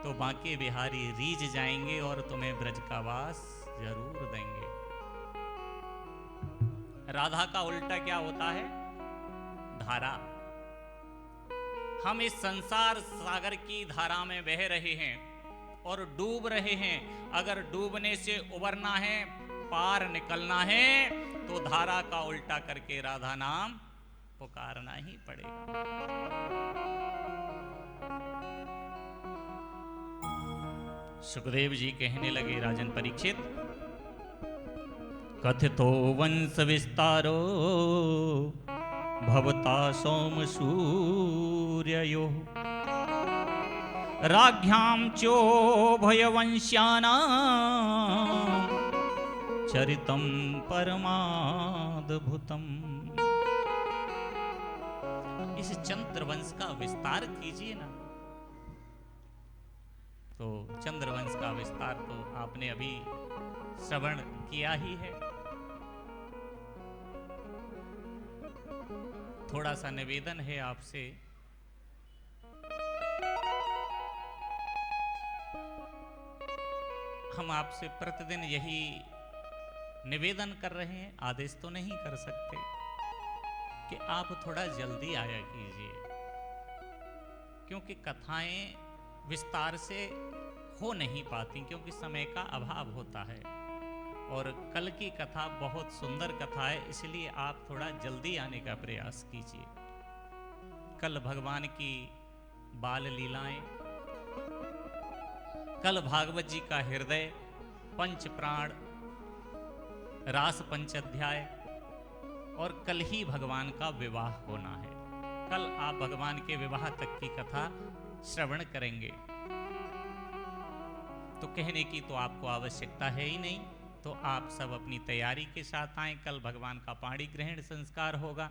तो बांके बिहारी रीझ जाएंगे और तुम्हें ब्रज का वास जरूर देंगे। राधा का उल्टा क्या होता है? धारा। हम इस संसार सागर की धारा में बह रहे हैं और डूब रहे हैं। अगर डूबने से उबरना है, पार निकलना है, तो धारा का उल्टा करके राधा नाम पुकारना ही पड़ेगा। सुखदेव जी कहने लगे, राजन परीक्षित, कथितो वंश विस्तारो भवता सोम सूर्ययो राज्ञां चोभयवंश्यानां चरितं परमाद्भुतम्। इस चंद्रवंश का विस्तार कीजिए ना। तो चंद्रवंश का विस्तार तो आपने अभी श्रवण किया ही है। थोड़ा सा निवेदन है आपसे, हम आपसे प्रतिदिन यही निवेदन कर रहे हैं, आदेश तो नहीं कर सकते कि आप थोड़ा जल्दी आया कीजिए, क्योंकि कथाएं विस्तार से हो नहीं पाती, क्योंकि समय का अभाव होता है। और कल की कथा बहुत सुंदर कथा है, इसलिए आप थोड़ा जल्दी आने का प्रयास कीजिए। कल भगवान की बाल लीलाएं, कल भागवत जी का हृदय, पंच प्राण, रास पंच अध्याय, और कल ही भगवान का विवाह होना है। कल आप भगवान के विवाह तक की कथा श्रवण करेंगे, तो कहने की तो आपको आवश्यकता है ही नहीं। तो आप सब अपनी तैयारी के साथ आए। कल भगवान का पाणी ग्रहण संस्कार होगा,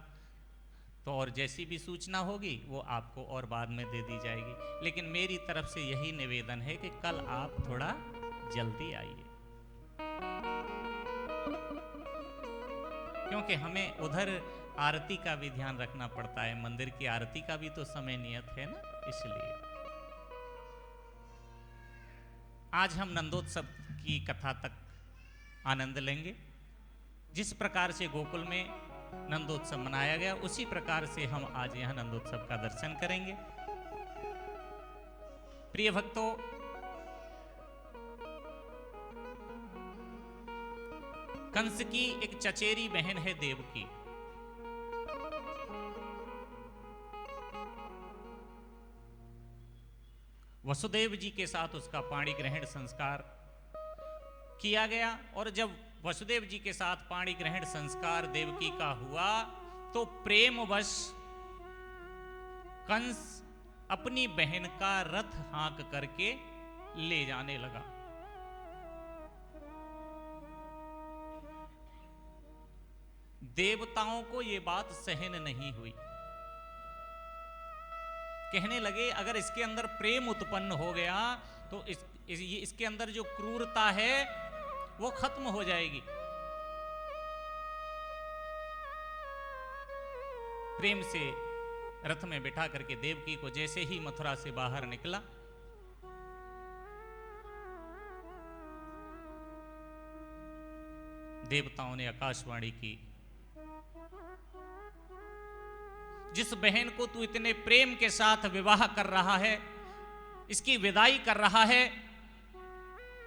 तो और जैसी भी सूचना होगी वो आपको और बाद में दे दी जाएगी। लेकिन मेरी तरफ से यही निवेदन है कि कल आप थोड़ा जल्दी आइए, क्योंकि हमें उधर आरती का भी ध्यान रखना पड़ता है। मंदिर की आरती का भी तो समय नियत है ना, इसलिए आज हम नंदोत्सव की कथा तक आनंद लेंगे। जिस प्रकार से गोकुल में नंदोत्सव मनाया गया, उसी प्रकार से हम आज यहां नंदोत्सव का दर्शन करेंगे। प्रिय भक्तों, कंस की एक चचेरी बहन है देवकी। वसुदेव जी के साथ उसका पाणी ग्रहण संस्कार किया गया, और जब वसुदेव जी के साथ पाणी ग्रहण संस्कार देवकी का हुआ, तो प्रेमवश कंस अपनी बहन का रथ हाँक करके ले जाने लगा। देवताओं को यह बात सहन नहीं हुई। कहने लगे, अगर इसके अंदर प्रेम उत्पन्न हो गया तो इसके अंदर जो क्रूरता है वो खत्म हो जाएगी। प्रेम से रथ में बिठा करके देवकी को जैसे ही मथुरा से बाहर निकला, देवताओं ने आकाशवाणी की, जिस बहन को तू इतने प्रेम के साथ विवाह कर रहा है, इसकी विदाई कर रहा है,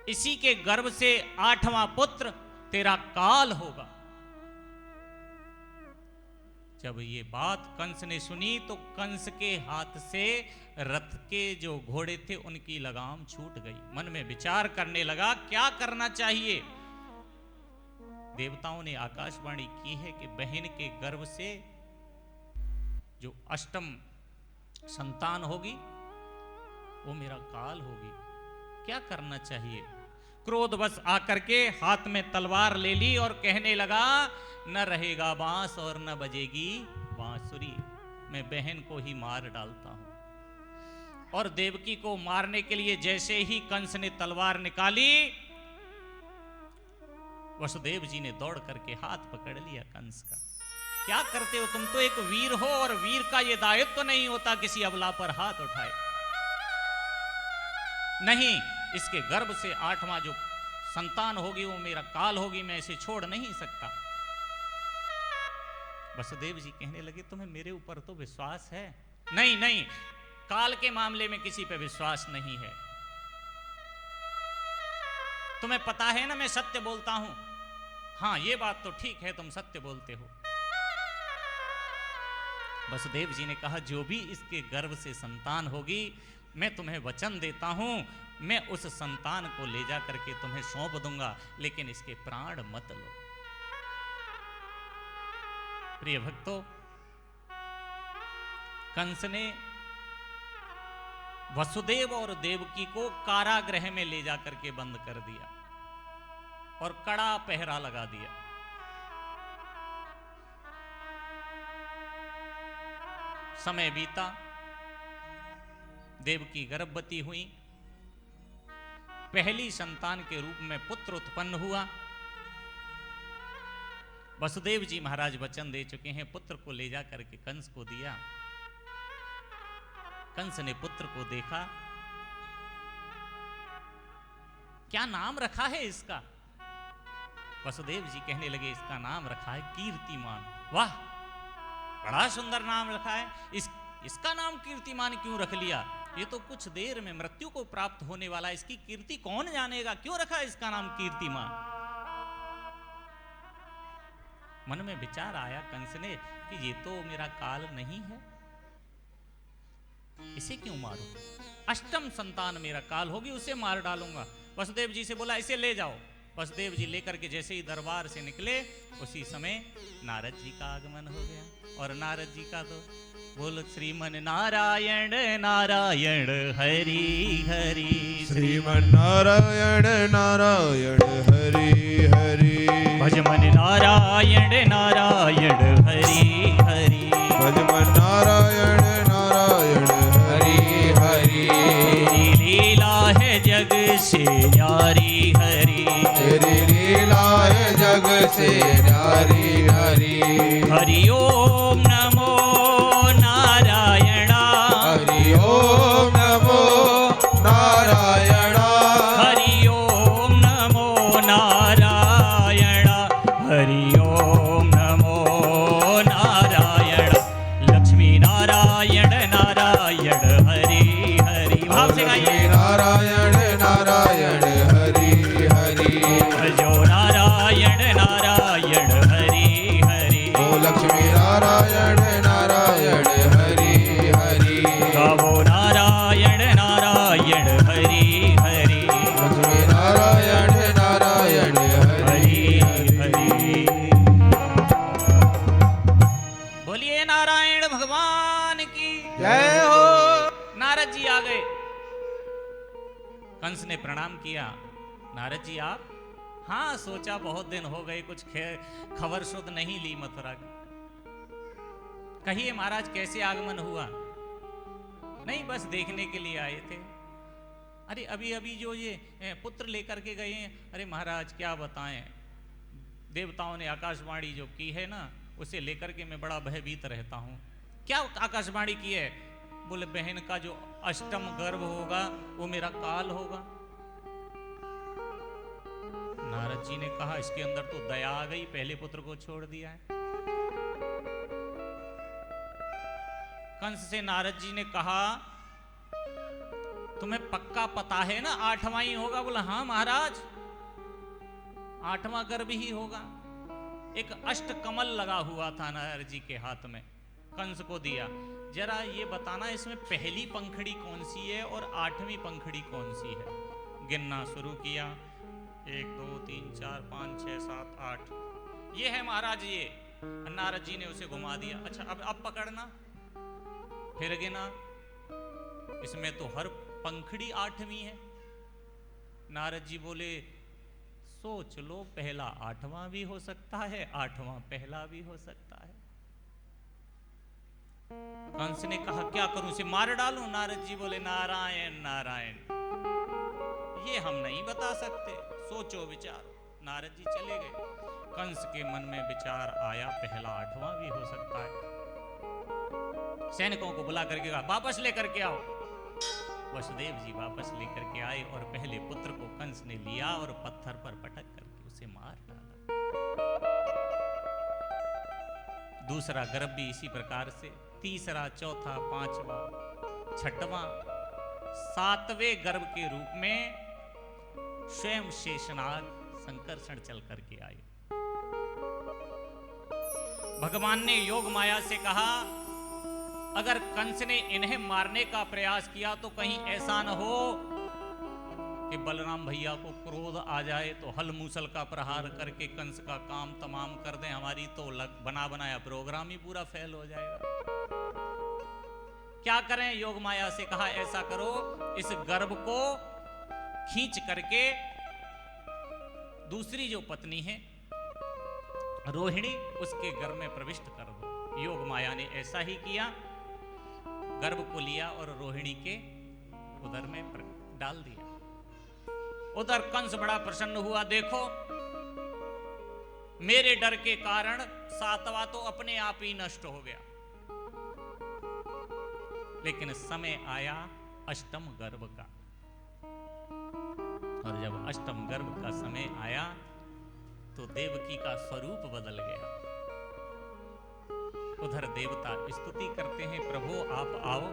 इसी के गर्भ से 8वां पुत्र तेरा काल होगा। जब ये बात कंस ने सुनी, तो कंस के हाथ से रथ के जो घोड़े थे उनकी लगाम छूट गई। मन में विचार करने लगा, क्या करना चाहिए। देवताओं ने आकाशवाणी की है कि बहन के गर्भ से जो अष्टम संतान होगी वो मेरा काल होगी। क्या करना चाहिए। क्रोधवश आकर के हाथ में तलवार ले ली और कहने लगा, न रहेगा बांस और न बजेगी बांसुरी, मैं बहन को ही मार डालता हूं। और देवकी को मारने के लिए जैसे ही कंस ने तलवार निकाली, वसुदेव जी ने दौड़ करके हाथ पकड़ लिया कंस का। क्या करते हो तुम, तो एक वीर हो, और वीर का यह दायित्व तो नहीं होता किसी अबला पर हाथ उठाए। नहीं, इसके गर्भ से 8वां जो संतान होगी वो मेरा काल होगी, मैं इसे छोड़ नहीं सकता। वसुदेव जी कहने लगे तुम्हें मेरे ऊपर तो विश्वास है? नहीं नहीं, काल के मामले में किसी पे विश्वास नहीं है। तुम्हें पता है ना मैं सत्य बोलता हूं। हाँ ये बात तो ठीक है, तुम सत्य बोलते हो। वसुदेव जी ने कहा जो भी इसके गर्भ से संतान होगी मैं तुम्हें वचन देता हूं, मैं उस संतान को ले जा करके तुम्हें सौंप दूंगा, लेकिन इसके प्राण मत लो। प्रिय भक्तों, कंस ने वसुदेव और देवकी को कारागृह में ले जाकर के बंद कर दिया और कड़ा पहरा लगा दिया। समय बीता, देवकी गर्भवती हुई, पहली संतान के रूप में पुत्र उत्पन्न हुआ। वसुदेव जी महाराज वचन दे चुके हैं, पुत्र को ले जा करके कंस को दिया। कंस ने पुत्र को देखा, क्या नाम रखा है इसका? वसुदेव जी कहने लगे इसका नाम रखा है कीर्तिमान। वाह, बड़ा सुंदर नाम रखा है। इसका नाम कीर्तिमान क्यों रख लिया? ये तो कुछ देर में मृत्यु को प्राप्त होने वाला, इसकी कीर्ति कौन जानेगा, क्यों रखा इसका नाम कीर्तिमान? मन में विचार आया कंस ने कि ये तो मेरा काल नहीं है, इसे क्यों मारूं? अष्टम संतान मेरा काल होगी, उसे मार डालूंगा। वसुदेव जी से बोला इसे ले जाओ। वसुदेव जी लेकर के जैसे ही दरबार से निकले, उसी समय नारद जी का आगमन हो गया। और नारद जी का तो बोल श्रीमन नारायण नारायण हरि हरि, श्रीमन नारायण नारायण हरि हरि, भजमन नारायण नारायण हरि हरि, भजमन नारायण नारायण हरि हरि। तेरी लीला है जग से न्यारी हरि, तेरी लीला है जग से न्यारी हरि। हरि ओम नमो नारायणा, हरि ओम नमो नारायणा, हरि ओम नमो नारायणा, हरि ओम नमो नारायण। लक्ष्मी नारायण नारायण हरि हरि। भाव से गाइए। नारायण नारायण हरि हरि, भजो नारायण नारायण हरि हरि, ओ लक्ष्मी नारायण नारायण हरि हरि, गावो नारायण नारायण हरि हरि, लक्ष्मी नारायण नारायण हरि हरि हरि। बोलिए नारायण भगवान की जय हो। नारद जी आ गए। कंस ने प्रणाम किया। नारद जी आप? हाँ, सोचा बहुत दिन हो गए, कुछ खबर शुद्ध नहीं ली मथुरा की। कहिए महाराज कैसे आगमन हुआ? नहीं, बस देखने के लिए आए थे। अरे अभी अभी जो ये पुत्र लेकर के गए हैं, अरे महाराज क्या बताएं, देवताओं ने आकाशवाणी जो की है ना, उसे लेकर के मैं बड़ा भयभीत रहता हूँ। क्या आकाशवाणी की है? बोले बहन का जो अष्टम गर्भ होगा वो मेरा काल होगा। नारद जी ने कहा इसके अंदर तो दया आ गई, पहले पुत्र को छोड़ दिया है। कंस से नारद जी ने कहा तुम्हें पक्का पता है ना 8वां ही होगा? बोला हाँ महाराज, 8वां गर्भ ही होगा। एक अष्ट कमल लगा हुआ था नारद जी के हाथ में, कंस को दिया। जरा ये बताना इसमें पहली पंखड़ी कौन सी है और 8वीं पंखड़ी कौन सी है? गिनना शुरू किया, 1 2 3 4 5 6 7 8, ये है महाराज ये। नारद जी ने उसे घुमा दिया। अच्छा अब पकड़ना, फिर गिना, इसमें तो हर पंखड़ी 8वीं है। नारद जी बोले सोच लो, पहला 8वां भी हो सकता है, 8वां पहला भी हो सकता है। कंस ने कहा क्या करूं, इसे मार डालूं? नारद जी बोले नारायण नारायण, ये हम नहीं बता सकते, सोचो विचारो। नारद जी चले गए। कंस के मन में विचार आया पहला 8वां भी हो सकता है। सैनिकों को बुला करके कहा वापस लेकर के आओ। वसुदेव जी वापस लेकर के आए और पहले पुत्र को कंस ने लिया और पत्थर पर पटक करके उसे मार डाला। दूसरा गर्भ भी इसी प्रकार से, तीसरा, चौथा, पांचवा, छठवां, सातवें गर्भ के रूप में स्वयं शेषनाग संकर्षण चल करके आए। भगवान ने योग माया से कहा, अगर कंस ने इन्हें मारने का प्रयास किया तो कहीं ऐसा न हो कि बलराम भैया को क्रोध आ जाए तो हल मूसल का प्रहार करके कंस का काम तमाम कर दें, हमारी तो बना बनाया प्रोग्राम ही पूरा फेल हो जाएगा। क्या करें? योग माया से कहा, ऐसा करो, इस गर्भ को खींच करके दूसरी जो पत्नी है रोहिणी, उसके गर्भ में प्रविष्ट कर दो। योग माया ने ऐसा ही किया, गर्भ को लिया और रोहिणी के उदर में डाल दिया। उधर कंस बड़ा प्रसन्न हुआ, देखो मेरे डर के कारण सातवां तो अपने आप ही नष्ट हो गया। लेकिन समय आया अष्टम गर्भ का, और जब अष्टम गर्भ का समय आया तो देवकी का स्वरूप बदल गया। उधर देवता स्तुति करते हैं, प्रभु आप आओ।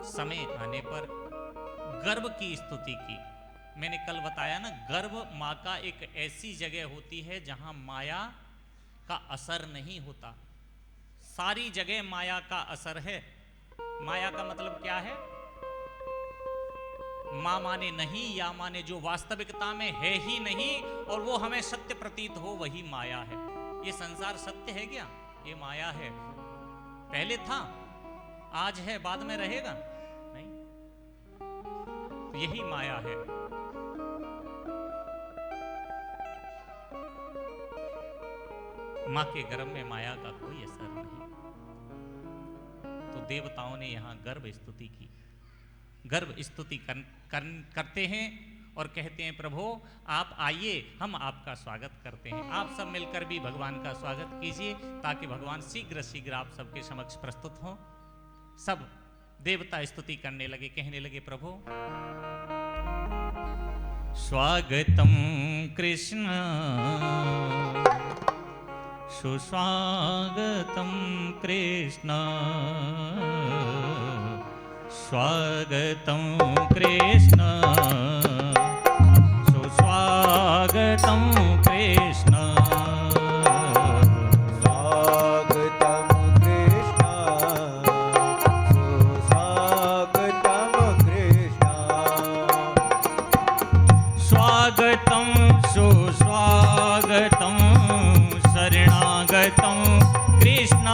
समय आने पर गर्भ की स्तुति की। मैंने कल बताया ना, गर्भ मां का एक ऐसी जगह होती है जहां माया का असर नहीं होता। सारी जगह माया का असर है। माया का मतलब क्या है? मां माने नहीं, या माने जो वास्तविकता में है ही नहीं और वो हमें सत्य प्रतीत हो, वही माया है। ये संसार सत्य है क्या? ये माया है। पहले था, आज है, बाद में रहेगा नहीं, तो यही माया है। मां के गर्भ में माया का कोई असर नहीं। तो देवताओं ने यहां गर्भ स्तुति की। गर्भ स्तुति करते हैं और कहते हैं, प्रभु आप आइए, हम आपका स्वागत करते हैं। आप सब मिलकर भी भगवान का स्वागत कीजिए ताकि भगवान शीघ्र शीघ्र आप सबके समक्ष प्रस्तुत हों। सब देवता स्तुति करने लगे, कहने लगे, प्रभु स्वागतम कृष्ण सुस्वागतम कृष्ण, स्वागतम कृष्ण सुस्वागतम कृष्ण, स्वागतम कृष्ण सुस्वागतम कृष्ण, स्वागतम सुस्वागतम शरणागतम कृष्ण,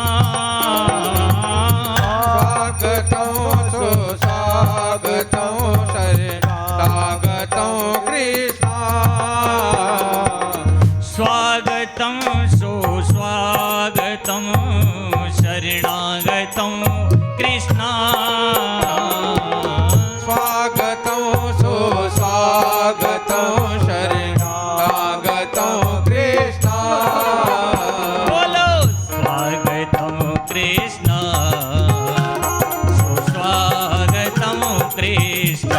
स्वागतं सुस्वागतं शरणागतं कृष्ण, स्वागतं सुस्वागतं शरणागतं कृष्ण, स्वागतं सुस्वागतं शरणागतं कृष्ण, बोलो स्वागतं कृष्ण सुस्वागतं कृष्ण,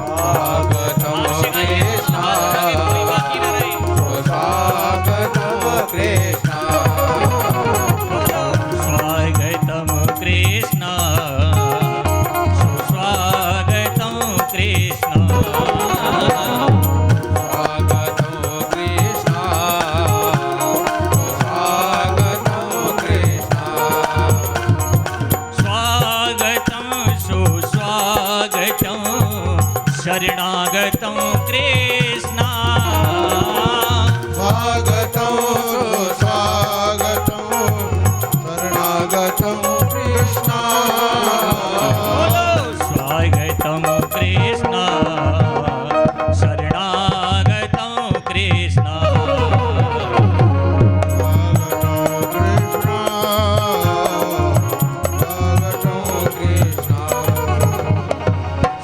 स्वागतं कृष्ण सुस्वागतं कृष्ण, स्वागतं कृष्ण सुस्वागतं कृष्ण, स्वागतं कृष्ण सुस्वागतं कृष्ण, स्वागतं सुस्वागतं शरणागतं कृष्ण, स्वागतं सुस्वागतं शरणागतं कृष्ण, स्वागतं कृष्ण शरणागतं कृष्ण,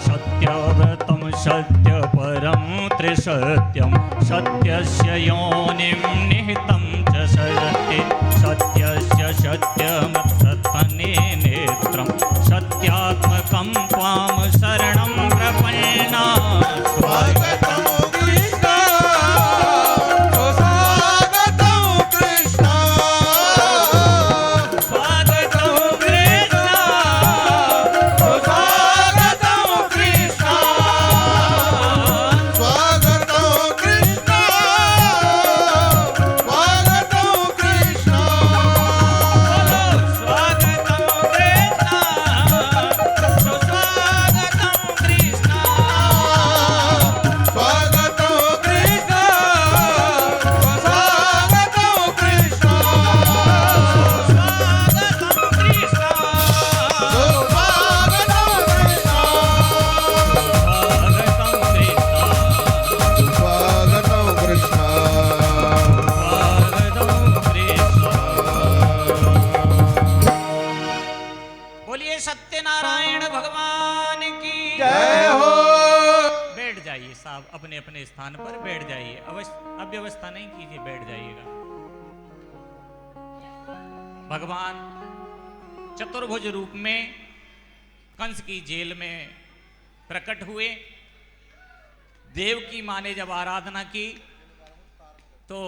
सत्यव्रतं सत्यपरं त्रिसत्यं सत्यस्य योनिं निहितं च सत्ये, सत्य सत्यनारायण भगवान की जय हो। बैठ जाइए साहब, अपने अपने स्थान पर बैठ जाइए। अव्यवस्था नहीं कीजिए, बैठ जाइएगा। भगवान चतुर्भुज रूप में कंस की जेल में प्रकट हुए। देव की मां ने जब आराधना की तो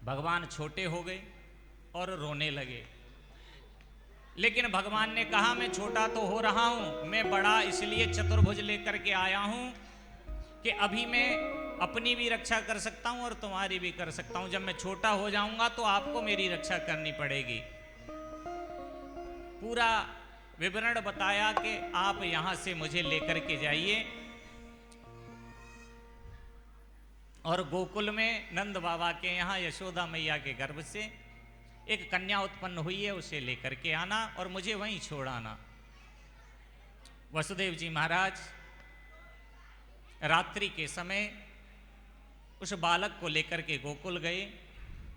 भगवान छोटे हो गए और रोने लगे। लेकिन भगवान ने कहा मैं छोटा तो हो रहा हूं, मैं बड़ा इसलिए चतुर्भुज लेकर के आया हूं कि अभी मैं अपनी भी रक्षा कर सकता हूं और तुम्हारी भी कर सकता हूं। जब मैं छोटा हो जाऊंगा तो आपको मेरी रक्षा करनी पड़ेगी। पूरा विवरण बताया कि आप यहां से मुझे लेकर के जाइए। और गोकुल में नंद बाबा के यहाँ यशोदा मैया के गर्भ से एक कन्या उत्पन्न हुई है, उसे लेकर के आना और मुझे वहीं छोड़ आना। वसुदेव जी महाराज रात्रि के समय उस बालक को लेकर के गोकुल गए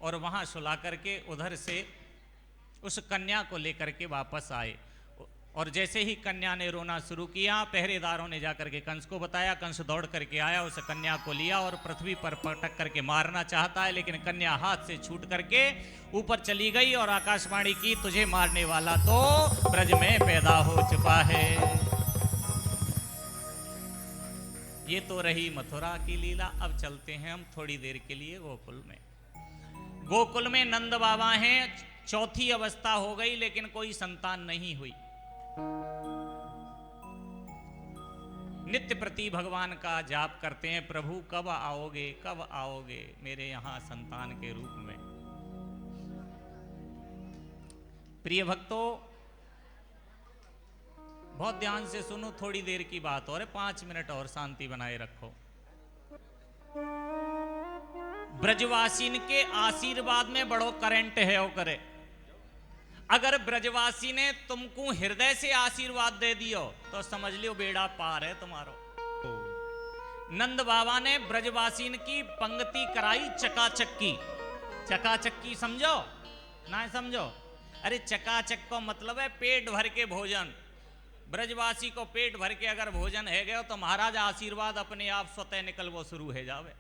और वहां सुला करके उधर से उस कन्या को लेकर के वापस आए। और जैसे ही कन्या ने रोना शुरू किया, पहरेदारों ने जाकर के कंस को बताया। कंस दौड़ करके आया, उस कन्या को लिया और पृथ्वी पर पटक करके मारना चाहता है, लेकिन कन्या हाथ से छूट करके ऊपर चली गई और आकाशवाणी की, तुझे मारने वाला तो ब्रज में पैदा हो चुका है। ये तो रही मथुरा की लीला। अब चलते हैं हम थोड़ी देर के लिए गोकुल में। गोकुल में नंद बाबा हैं, चौथी अवस्था हो गई लेकिन कोई संतान नहीं हुई। नित्य प्रति भगवान का जाप करते हैं, प्रभु कब आओगे, कब आओगे मेरे यहां संतान के रूप में। प्रिय भक्तों, बहुत ध्यान से सुनो, थोड़ी देर की बात और है, 5 मिनट और शांति बनाए रखो। ब्रजवासीन के आशीर्वाद में बड़ो करंट है वो करे। अगर ब्रजवासी ने तुमको हृदय से आशीर्वाद दे दियो तो समझ लियो बेड़ा पार है तुम्हारो। नंद बाबा ने ब्रजवासीन की पंक्ति कराई चकाचक्की। चकाचक्की समझो ना समझो? अरे चकाचक को मतलब है पेट भर के भोजन। ब्रजवासी को पेट भर के अगर भोजन है गयो तो महाराज आशीर्वाद अपने आप स्वतः निकलवो शुरू हो जावे।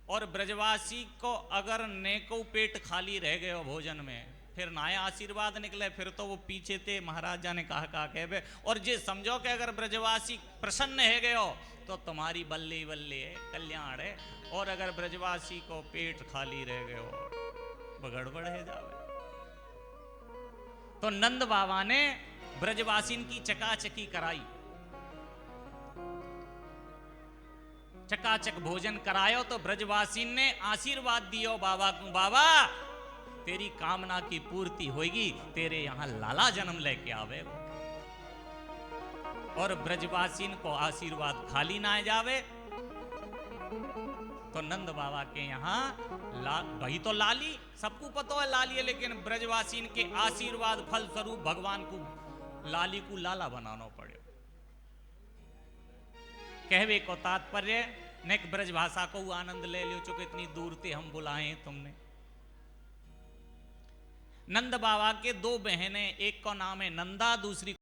और ब्रजवासी को अगर नेको पेट खाली रह गयो भोजन में, फिर ना आशीर्वाद निकले, फिर तो वो पीछे थे महाराज जाने कहा कहबे। और जे समझो कि अगर ब्रजवासी प्रसन्न है गयो तो तुम्हारी बल्ले बल्ले है, कल्याण है। और अगर ब्रजवासी को पेट खाली रह गयो बगड़बड़ है जावे। तो नंद बाबा ने ब्रजवासीन की चकाचकी कराई, चकाचक भोजन करायो। तो ब्रजवासीन ने आशीर्वाद दियो बाबा को, बाबा तेरी कामना की पूर्ति होगी, तेरे यहां लाला जन्म लेके आवे। और ब्रजवासीन को आशीर्वाद खाली ना जावे। तो नंद बाबा के यहां वही तो लाली, सबको पता है लाली है, लेकिन ब्रजवासीन के आशीर्वाद फल स्वरूप भगवान को लाली को लाला बनाना पड़े। कहवे को तात्पर्य नेक ब्रज भाषा को आनंद ले लियो, चूंकि इतनी दूर से हम बुलाए तुमने। नंद बाबा के 2 बहनें, एक का नाम है नंदा, दूसरी